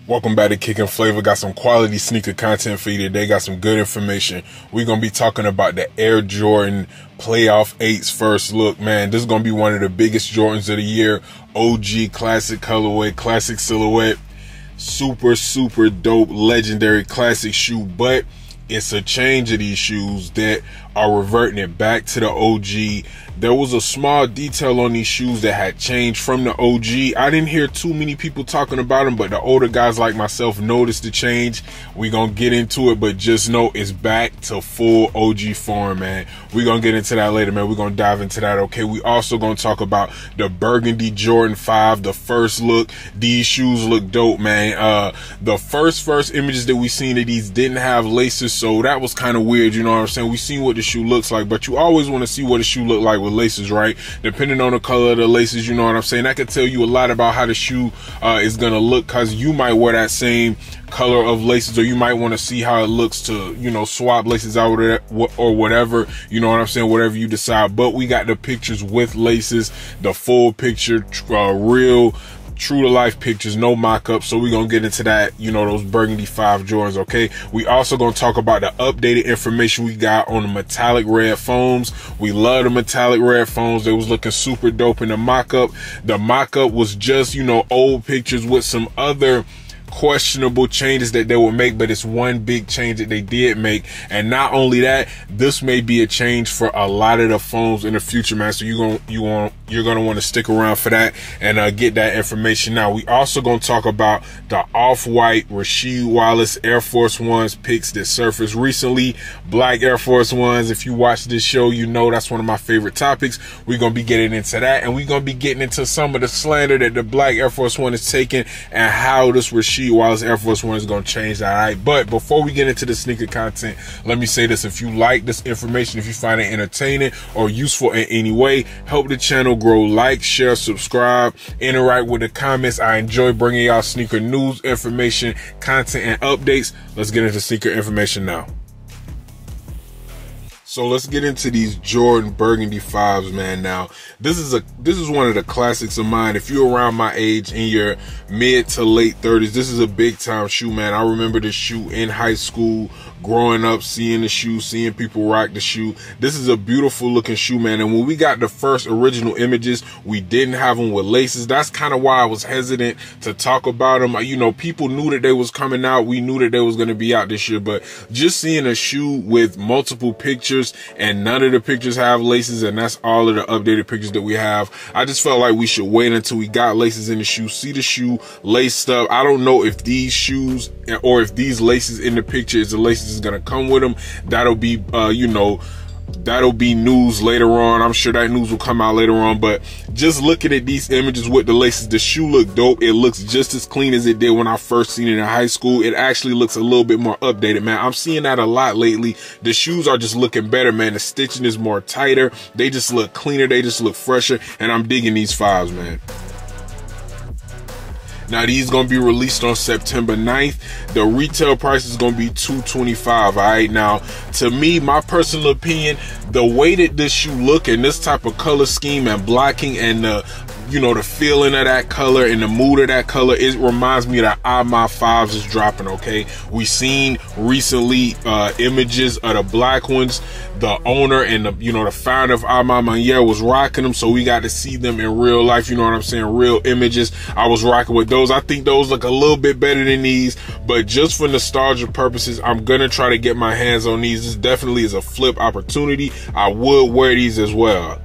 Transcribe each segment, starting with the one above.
Welcome back to Kickin' Flavor. Got some quality sneaker content for you today. Got some good information. We're going to be talking about the Air Jordan Playoff 8's first look. Man, this is going to be one of the biggest Jordans of the year. OG, classic colorway, classic silhouette. Super dope, legendary, classic shoe. But it's a change of these shoes that are reverting it back to the OG. There was a small detail on these shoes that had changed from the OG. I didn't hear too many people talking about them, but the older guys like myself noticed the change. We're going to get into it, but just know it's back to full OG form, man. We're going to get into that later, man. We're going to dive into that, okay? We also going to talk about the Burgandy Jordan 5, the first look. These shoes look dope, man. The first images that we seen of these didn't have laces, so that was kind of weird, you know what I'm saying? We seen what the shoe looks like, but you always want to see what a shoe look like with laces, right? Depending on the color of the laces, you know what I'm saying? That could tell you a lot about how the shoe is gonna look, because you might wear that same color of laces, or you might want to see how it looks to, you know, swap laces out or whatever, you know what I'm saying? Whatever you decide. But we got the pictures with laces, the full picture, real true to life pictures, no mock-up. So we're gonna get into that, you know, those Burgandy 5 Jordans, okay? We also gonna talk about the updated information we got on the metallic red foams. We love the metallic red foams. They was looking super dope in the mock-up. The mock-up was just, you know, old pictures with some other questionable changes that they will make, but it's one big change that they did make. And not only that, this may be a change for a lot of the foams in the future, man. So you're gonna want to stick around for that and get that information. Now we also gonna talk about the off-white Rasheed Wallace Air Force Ones PICS that surfaced recently. Black Air Force Ones. If you watch this show, you know that's one of my favorite topics. We're gonna be getting into that, and we're gonna be getting into some of the slander that the Black Air Force One is taking and how this Rasheed Wallace Air Force One is going to change that, all right? But before we get into the sneaker content, let me say this. If you like this information, if you find it entertaining or useful in any way, help the channel grow. Like, share, subscribe, interact with the comments. I enjoy bringing y'all sneaker news, information, content, and updates. Let's get into sneaker information now. So let's get into these Jordan Burgandy 5s, man. Now, this is one of the classics of mine. If you're around my age, in your mid to late 30s, this is a big time shoe, man. I remember this shoe in high school, growing up, seeing the shoe, seeing people rock the shoe. This is a beautiful looking shoe, man. And when we got the first original images, we didn't have them with laces. That's kind of why I was hesitant to talk about them. You know, people knew that they was coming out. We knew that they was going to be out this year, but just seeing a shoe with multiple pictures and none of the pictures have laces, and that's all of the updated pictures that we have, I just felt like we should wait until we got laces in the shoe, see the shoe laced up. I don't know if these shoes or if these laces in the picture is the laces is gonna come with them. That'll be you know, that'll be news later on. I'm sure that news will come out later on, but just looking at these images with the laces, the shoe look dope. It looks just as clean as it did when I first seen it in high school. It actually looks a little bit more updated, man. I'm seeing that a lot lately. The shoes are just looking better, man. The stitching is more tighter. They just look cleaner. They just look fresher, and I'm digging these 5s, man. Now, these going to be released on September 9th. The retail price is going to be $225, all right? Now, to me, my personal opinion, the way that this shoe look and this type of color scheme and blocking and the, you know, the feeling of that color and the mood of that color, it reminds me that My 5s is dropping, okay? We seen recently images of the black ones. The owner and the, you know, the founder of My was rocking them, so we got to see them in real life, you know what I'm saying? Real images. I was rocking with those. I think those look a little bit better than these, but just for nostalgia purposes, I'm gonna try to get my hands on these. This definitely is a flip opportunity. I would wear these as well.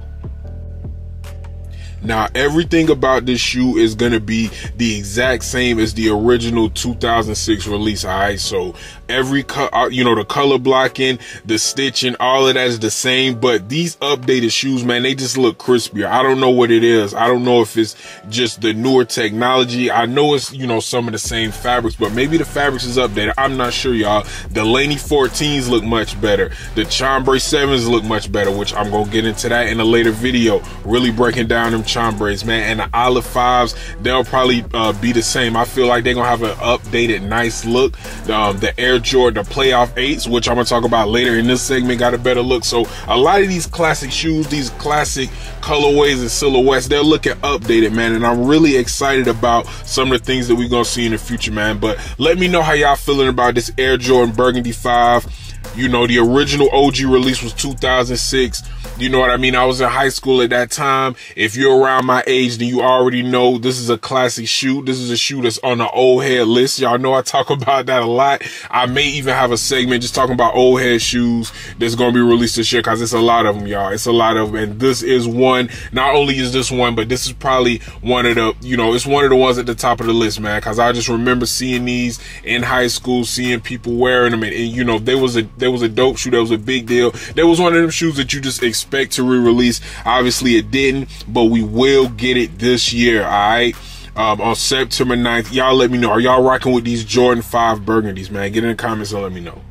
Now, everything about this shoe is going to be the exact same as the original 2006 release, all right? So every you know, the color blocking, the stitching, all of that is the same, but these updated shoes, man, they just look crispier. I don't know what it is. I don't know if it's just the newer technology. I know it's, you know, some of the same fabrics, but maybe the fabrics is updated. I'm not sure, y'all. The Laney 14s look much better. The Chambray 7s look much better, which I'm going to get into that in a later video, really breaking down them chombrays, man. And the Olive 5s, they'll probably be the same. I feel like they're gonna have an updated, nice look. The Air Jordan, the Playoff 8s, which I'm gonna talk about later in this segment, got a better look. So a lot of these classic shoes, these classic colorways and silhouettes, they're looking updated, man. And I'm really excited about some of the things that we're gonna see in the future, man. But let me know how y'all feeling about this Air Jordan Burgundy 5. You know, the original OG release was 2006. You know what I mean? I was in high school at that time. If you're around my age, then you already know this is a classic shoe. This is a shoe that's on the old head list. Y'all know I talk about that a lot. I may even have a segment just talking about old head shoes that's going to be released this year, because it's a lot of them, y'all. It's a lot of them. And this is one. Not only is this one, but this is probably one of the, you know, it's one of the ones at the top of the list, man, because I just remember seeing these in high school, seeing people wearing them. And you know, there was a dope shoe. That was a big deal. There was one of them shoes that you just expect to re-release. Obviously it didn't, but we will get it this year, all right? On September 9th. Y'all let me know. Are y'all rocking with these Jordan 5 Burgundies, man? Get in the comments and let me know.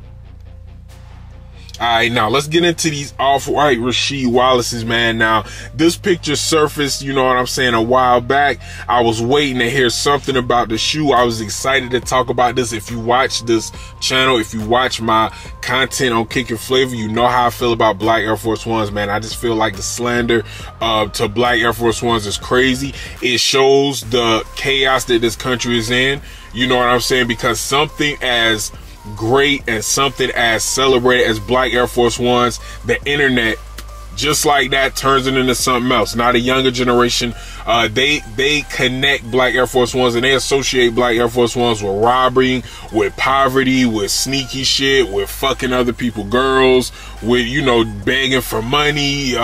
All right, now let's get into these off-white Rasheed Wallace's, man. Now, this picture surfaced, you know what I'm saying, a while back. I was waiting to hear something about the shoe. I was excited to talk about this. If you watch this channel, if you watch my content on Kick and Flavor, you know how I feel about black Air Force Ones, man. I just feel like the slander to black Air Force Ones is crazy. It shows the chaos that this country is in, you know what I'm saying, because something as great and something as celebrated as black Air Force Ones, the internet just like that turns it into something else. Now the younger generation, they connect black Air Force Ones and they associate black Air Force Ones with robbery, with poverty, with sneaky shit, with fucking other people girls, with, you know, begging for money,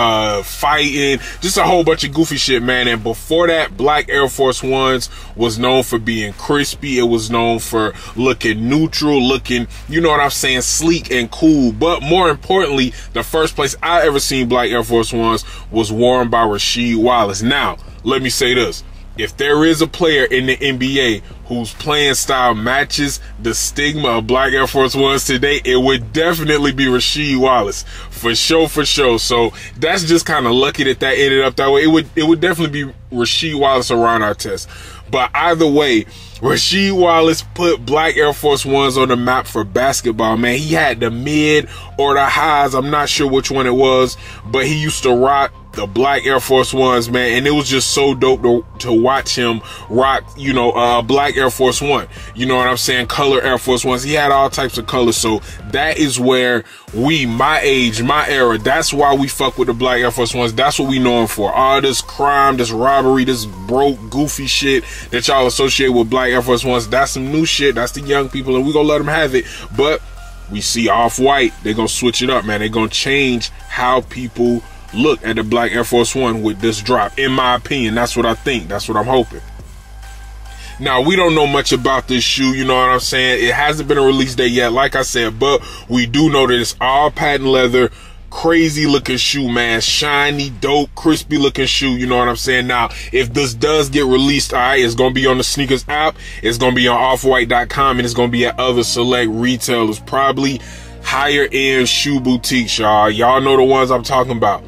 fighting, just a whole bunch of goofy shit, man. And before that, black Air Force Ones was known for being crispy. It was known for looking neutral, looking, you know what I'm saying, sleek and cool. But more importantly, the first place I ever seen black Air Force Ones was worn by Rasheed Wallace. Now, let me say this. If there is a player in the NBA whose playing style matches the stigma of black Air Force Ones today, it would definitely be Rasheed Wallace. For sure, for sure. So that's just kind of lucky that that ended up that way. It would definitely be Rasheed Wallace around our test. But either way, Rasheed Wallace put black Air Force Ones on the map for basketball, man. He had the mid or the highs. I'm not sure which one it was, but he used to rock the black Air Force Ones, man, and it was just so dope to watch him rock, you know, black Air Force One. You know what I'm saying? Color Air Force Ones. He had all types of colors. So that is where we, my age, my era, that's why we fuck with the black Air Force Ones. That's what we know him for. All this crime, this robbery, this broke, goofy shit that y'all associate with black Air Force Ones, that's some new shit. That's the young people, and we gonna let them have it. But we see off-white, they're gonna switch it up, man. They're gonna change how people look at the black Air Force One with this drop. In my opinion, that's what I think. That's what I'm hoping. Now, we don't know much about this shoe, you know what I'm saying? It hasn't been a release date yet, like I said, but we do know that it's all patent leather, crazy looking shoe, man. Shiny, dope, crispy looking shoe, you know what I'm saying? Now, if this does get released, all right, it's going to be on the sneakers app, it's going to be on offwhite.com, and it's going to be at other select retailers, probably higher end shoe boutiques, y'all. Y'all know the ones I'm talking about.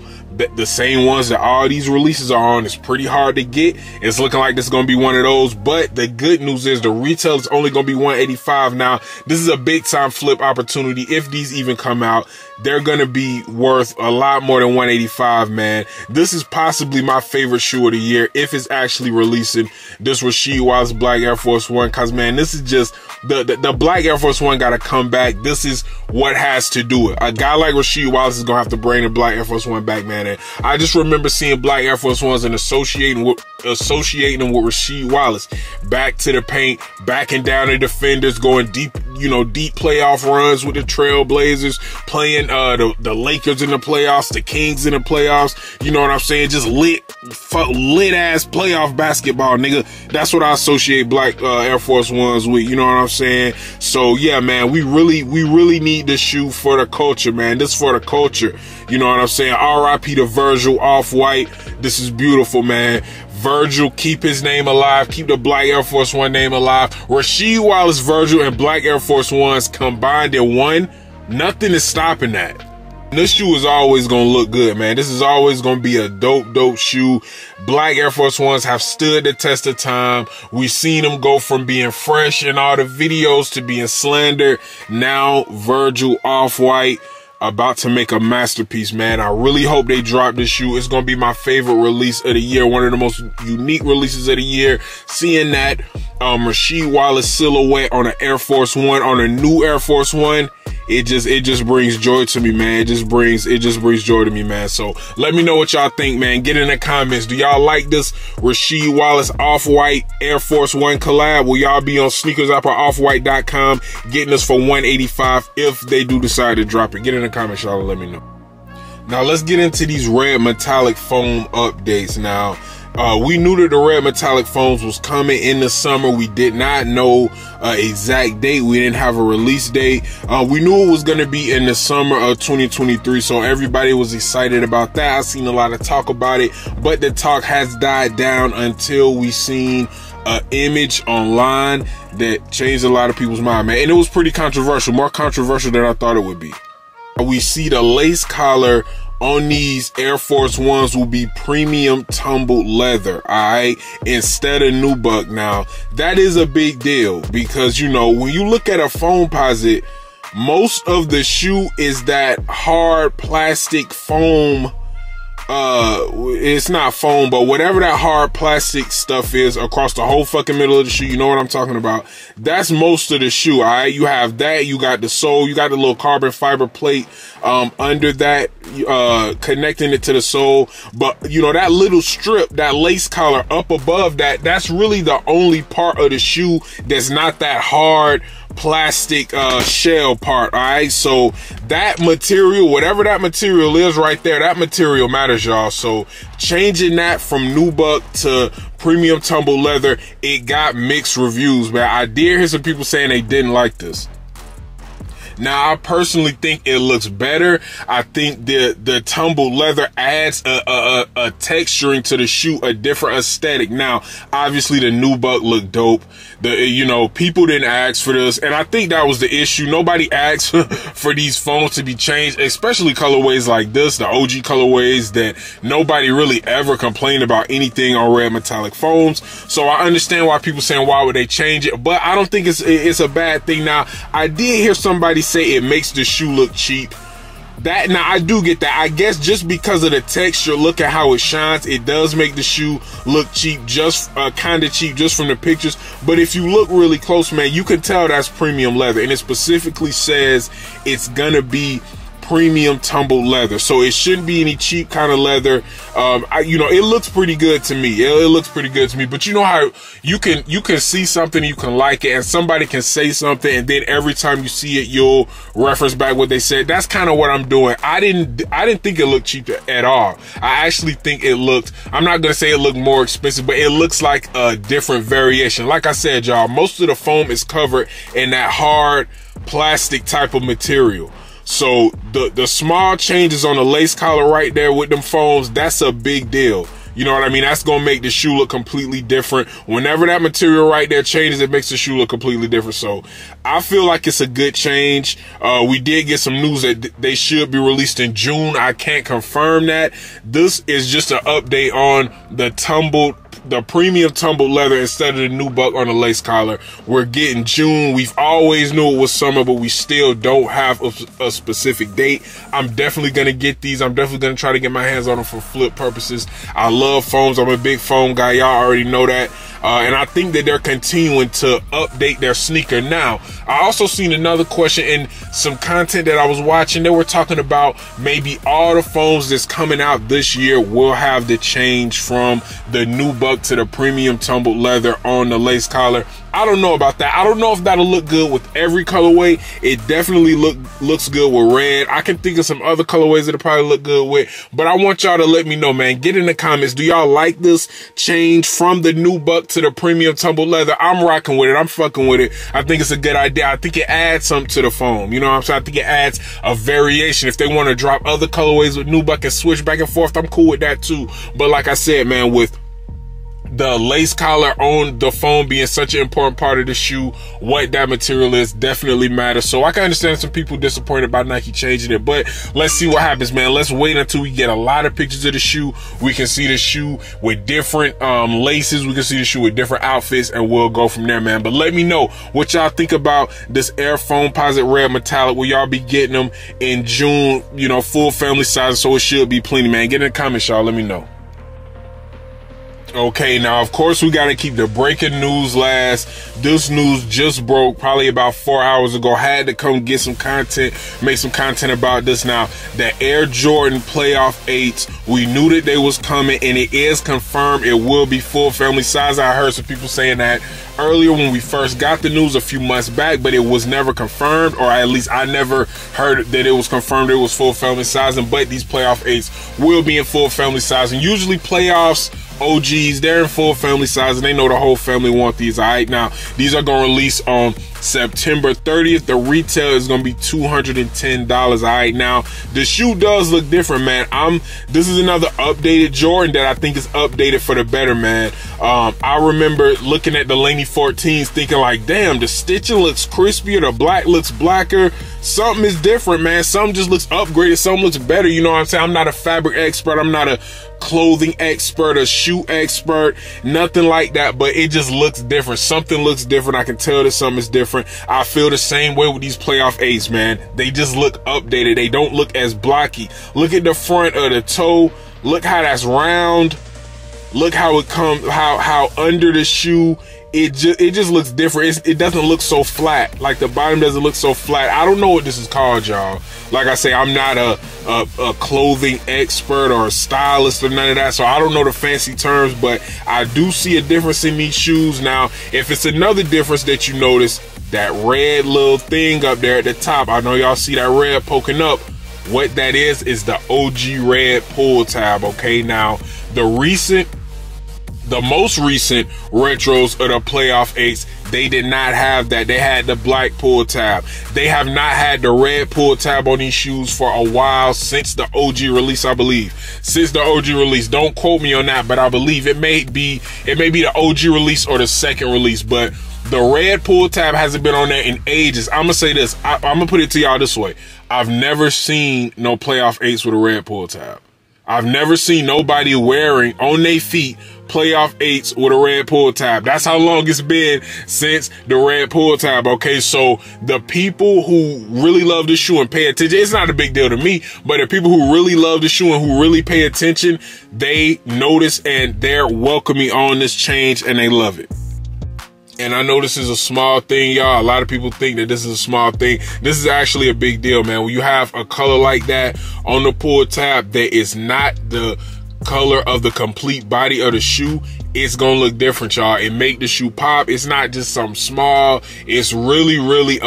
The same ones that all these releases are on. It's pretty hard to get. It's looking like this is going to be one of those, but the good news is the retail is only going to be $185. Now, this is a big time flip opportunity. If these even come out, they're going to be worth a lot more than $185, man. This is possibly my favorite shoe of the year if it's actually releasing. This Rasheed Wallace Black Air Force One, cause man, this is just the Black Air Force One got to come back. This is what has to do it. A guy like Rasheed Wallace is going to have to bring the Black Air Force One back, man. And I just remember seeing Black Air Force Ones and associating them with Rasheed Wallace. Back to the paint, backing down the defenders, going deep, you know, deep playoff runs with the Trailblazers, playing the Lakers in the playoffs, the Kings in the playoffs. You know what I'm saying? Just lit ass playoff basketball, nigga. That's what I associate Black Air Force Ones with. You know what I'm saying? So yeah, man, we really need this shoe for the culture, man. This is for the culture. You know what I'm saying? R.I.P. to Virgil, Off-White. This is beautiful, man. Virgil, keep his name alive. Keep the Black Air Force One name alive. Rasheed Wallace, Virgil, and Black Air Force Ones combined in one. Nothing is stopping that. This shoe is always gonna look good, man. This is always gonna be a dope shoe. Black Air Force Ones have stood the test of time. We've seen them go from being fresh in all the videos to being slandered. Now Virgil Off-White about to make a masterpiece, man. I really hope they drop this shoe. It's gonna be my favorite release of the year, one of the most unique releases of the year. Seeing that Rasheed Wallace silhouette on an Air Force One, on a new Air Force One, it just brings joy to me, man. It just brings joy to me, man. So let me know what y'all think, man. Get in the comments. Do y'all like this Rasheed Wallace Off-White Air Force One collab? Will y'all be on sneakersapp.offwhite.com getting this for $185 if they do decide to drop it? Get in the comments, y'all, and let me know. Now let's get into these red metallic foam updates. Now, we knew that the red metallic foams was coming in the summer. We did not know exact date. We didn't have a release date. We knew it was going to be in the summer of 2023, so everybody was excited about that. I've seen a lot of talk about it, but the talk has died down until we seen an image online that changed a lot of people's mind, man. And it was pretty controversial, more controversial than I thought it would be. We see the lace collar on these Air Force Ones will be premium tumbled leather, alright, instead of nubuck. Now, that is a big deal because, you know, when you look at a Foamposite, most of the shoe is that hard plastic foam. It's not foam, but whatever that hard plastic stuff is across the whole fucking middle of the shoe, you know what I'm talking about? That's most of the shoe, alright? You have that, you got the sole, you got the little carbon fiber plate under that, connecting it to the sole. But, you know, that little strip, that lace collar up above that, that's really the only part of the shoe that's not that hard plastic shell part, alright? So that material, whatever that material is right there, that material matters, y'all. So changing that from nubuck to premium tumble leather, it got mixed reviews, man. I did hear some people saying they didn't like this. Now, I personally think it looks better. I think the tumbled leather adds a texturing to the shoe, a different aesthetic. Now, obviously, the nubuck looked dope. You know, people didn't ask for this, and I think that was the issue. Nobody asked for these foams to be changed, especially colorways like this, the OG colorways that nobody really ever complained about anything on red metallic foams. So I understand why people saying, why would they change it? But I don't think it's a bad thing. Now, I did hear somebody say it makes the shoe look cheap. Now I do get that. I guess just because of the texture, look at how it shines, it does make the shoe look cheap, just kind of cheap just from the pictures. But if you look really close, man, you can tell that's premium leather, and it specifically says it's gonna be premium tumbled leather, so it shouldn't be any cheap kind of leather. You know, it looks pretty good to me. It looks pretty good to me. But you know how you can see something, you can like it, and somebody can say something, and then every time you see it, you'll reference back what they said. That's kind of what I'm doing. I didn't think it looked cheap at all. I actually think it looked, I'm not gonna say it looked more expensive, but it looks like a different variation. Like I said, y'all, most of the foam is covered in that hard plastic type of material. So the small changes on the lace collar right there with them foams, that's a big deal. You know what I mean? That's going to make the shoe look completely different. Whenever that material right there changes, it makes the shoe look completely different. So I feel like it's a good change. We did get some news that they should be released in June. I can't confirm that. This is just an update on the premium tumbled leather instead of the nubuck on the lace collar. We're getting June. We've always knew it was summer, but we still don't have a specific date. I'm definitely going to get these. I'm definitely going to try to get my hands on them for flip purposes. I love foams. I'm a big foam guy. Y'all already know that. And I think that they're continuing to update their sneaker. Now, I also seen another question in some content that I was watching. They were talking about maybe all the foams that's coming out this year will have the change from the nubuck to the premium tumbled leather on the lace collar. I don't know about that. I don't know if that'll look good with every colorway. It definitely looks good with red. I can think of some other colorways that'll probably look good with, but I want y'all to let me know, man. Get in the comments. Do y'all like this change from the nubuck to the premium tumbled leather? I'm rocking with it. I'm fucking with it. I think it's a good idea. I think it adds something to the foam. You know what I'm saying? I think it adds a variation. If they want to drop other colorways with nubuck and switch back and forth, I'm cool with that too. But like I said, man, with the lace collar on the foam being such an important part of the shoe, what that material is definitely matters. So I can understand some people disappointed about Nike changing it, but let's see what happens, man. Let's wait until we get a lot of pictures of the shoe. We can see the shoe with different laces. We can see the shoe with different outfits, and we'll go from there, man. But let me know what y'all think about this Air Foamposite Red Metallic. Will y'all be getting them in June, you know, full family size? So it should be plenty, man. Get in the comments, y'all. Let me know. Okay, now, of course, we got to keep the breaking news last. This news just broke probably about 4 hours ago. Had to come get some content, make some content about this. Now, the Air Jordan Playoff 8s, we knew that they was coming, and it is confirmed it will be full family size. I heard some people saying that earlier when we first got the news a few months back, but it was never confirmed, or at least I never heard that it was confirmed it was full family size. But these Playoff 8s will be in full family size, and usually playoffs, OGs, they're in full family size, and they know the whole family want these. All right, now these are going to release on September 30th. The retail is going to be $210. All right, now the shoe does look different, man. This is another updated Jordan that I think is updated for the better, man. I remember looking at the Laney 14s thinking like, damn, the stitching looks crispier, the black looks blacker. Something is different, man. Something just looks upgraded. Something looks better. You know what I'm saying? I'm not a fabric expert. I'm not a clothing expert, a shoe expert, nothing like that, but it just looks different. Something looks different. I can tell that something is different. I feel the same way with these Playoff 8s, man. They just look updated. They don't look as blocky. Look at the front of the toe. Look how that's round. Look how it comes, how under the shoe it just looks different. It doesn't look so flat. Like the bottom doesn't look so flat. I don't know what this is called, y'all. Like I say, I'm not a clothing expert or a stylist or none of that, so I don't know the fancy terms, but I do see a difference in these shoes. Now, if it's another difference that you notice, that red little thing up there at the top, I know y'all see that red poking up. What that is the OG red pull tab. Okay, now the most recent retros of the Playoff 8s, they did not have that. They had the black pull tab. They have not had the red pull tab on these shoes for a while, since the OG release, I believe. Since the OG release. Don't quote me on that, but I believe it may be the OG release or the second release, but the red pull tab hasn't been on there in ages. I'm gonna say this. I'm gonna put it to y'all this way. I've never seen no Playoff 8s with a red pull tab. I've never seen nobody wearing on their feet Playoff 8s with a red pull tab. That's how long it's been since the red pull tab. Okay, so the people who really love the shoe and pay attention, it's not a big deal to me, but the people who really love the shoe and who really pay attention, they notice and they're welcoming on this change, and they love it. And I know this is a small thing, y'all. A lot of people think that this is a small thing. This is actually a big deal, man. When you have a color like that on the pull tab that is not the color of the complete body of the shoe, it's gonna look different, y'all. It make the shoe pop. It's not just something small. It's really, really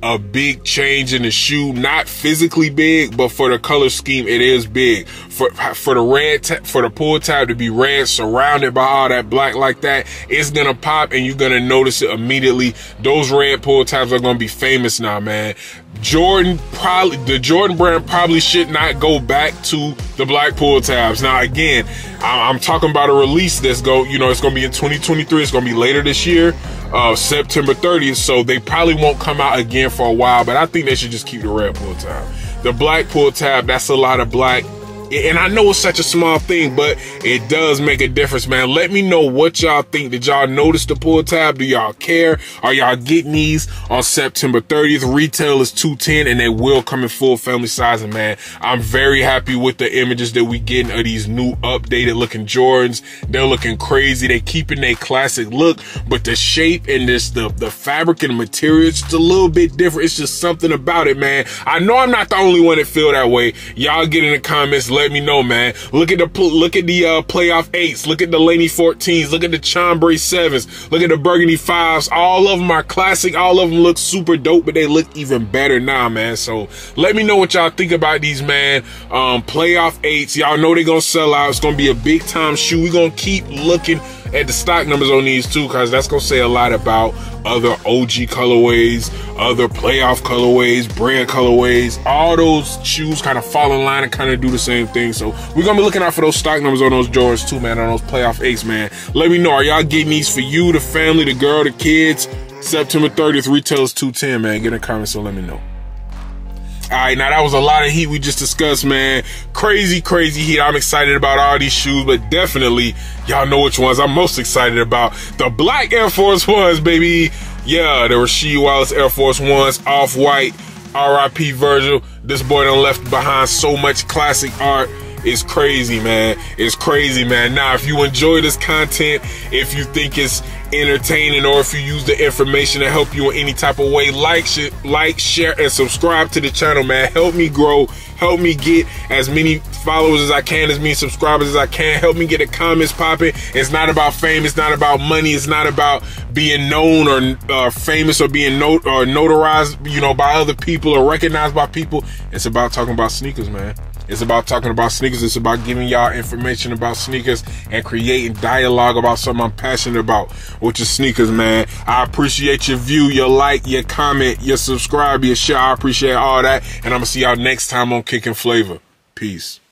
a big change in the shoe. Not physically big, but for the color scheme, it is big. For the pull tab to be red, surrounded by all that black like that, it's gonna pop, and you're gonna notice it immediately. Those red pull tabs are gonna be famous now, man. The Jordan brand probably should not go back to the black pull tabs. Now, again, I'm talking about a release that's it's gonna be in 2023. It's gonna be later this year, September 30th. So they probably won't come out again for a while, but I think they should just keep the red pull tab. The black pull tab, that's a lot of black. And I know it's such a small thing, but it does make a difference, man. Let me know what y'all think. Did y'all notice the pull tab? Do y'all care? Are y'all getting these on September 30th? Retail is $210, and they will come in full family size. And man, I'm very happy with the images that we getting of these new updated looking Jordans. They're looking crazy. They keeping their classic look, but the shape and the fabric and the material, it's just a little bit different. It's just something about it, man. I know I'm not the only one that feel that way. Y'all get in the comments. Let me know, man. Look at the Playoff 8s. Look at the Laney 14s. Look at the Chambray 7s. Look at the Burgandy 5s. All of them are classic. All of them look super dope, but they look even better now, man. So let me know what y'all think about these, man. Playoff 8s. Y'all know they're gonna sell out. It's gonna be a big time shoe. We're gonna keep looking at the stock numbers on these too, because that's going to say a lot about other OG colorways, other playoff colorways, brand colorways. All those shoes kind of fall in line and kind of do the same thing. So we're going to be looking out for those stock numbers on those Jordans too, man, on those playoff 8s, man. Let me know, are y'all getting these for you, the family, the girl, the kids? September 30th, retails $210, man. Get in the comments, so let me know. All right, now that was a lot of heat we just discussed, man. Crazy, crazy heat. I'm excited about all these shoes, but definitely, y'all know which ones I'm most excited about. The black Air Force Ones, baby. Yeah, the Rasheed Wallace Air Force Ones, off-white, RIP Virgil. This boy done left behind so much classic art. It's crazy, man. It's crazy, man. Now, if you enjoy this content, if you think it's entertaining, or if you use the information to help you in any type of way, like, share, and subscribe to the channel, man. Help me grow. Help me get as many followers as I can, as many subscribers as I can. Help me get the comments popping. It's not about fame. It's not about money. It's not about being known or famous or being notarized, you know, by other people or recognized by people. It's about talking about sneakers, man. It's about talking about sneakers. It's about giving y'all information about sneakers and creating dialogue about something I'm passionate about, which is sneakers, man. I appreciate your view, your like, your comment, your subscribe, your share. I appreciate all that. And I'm going to see y'all next time on Kicking Flavor. Peace.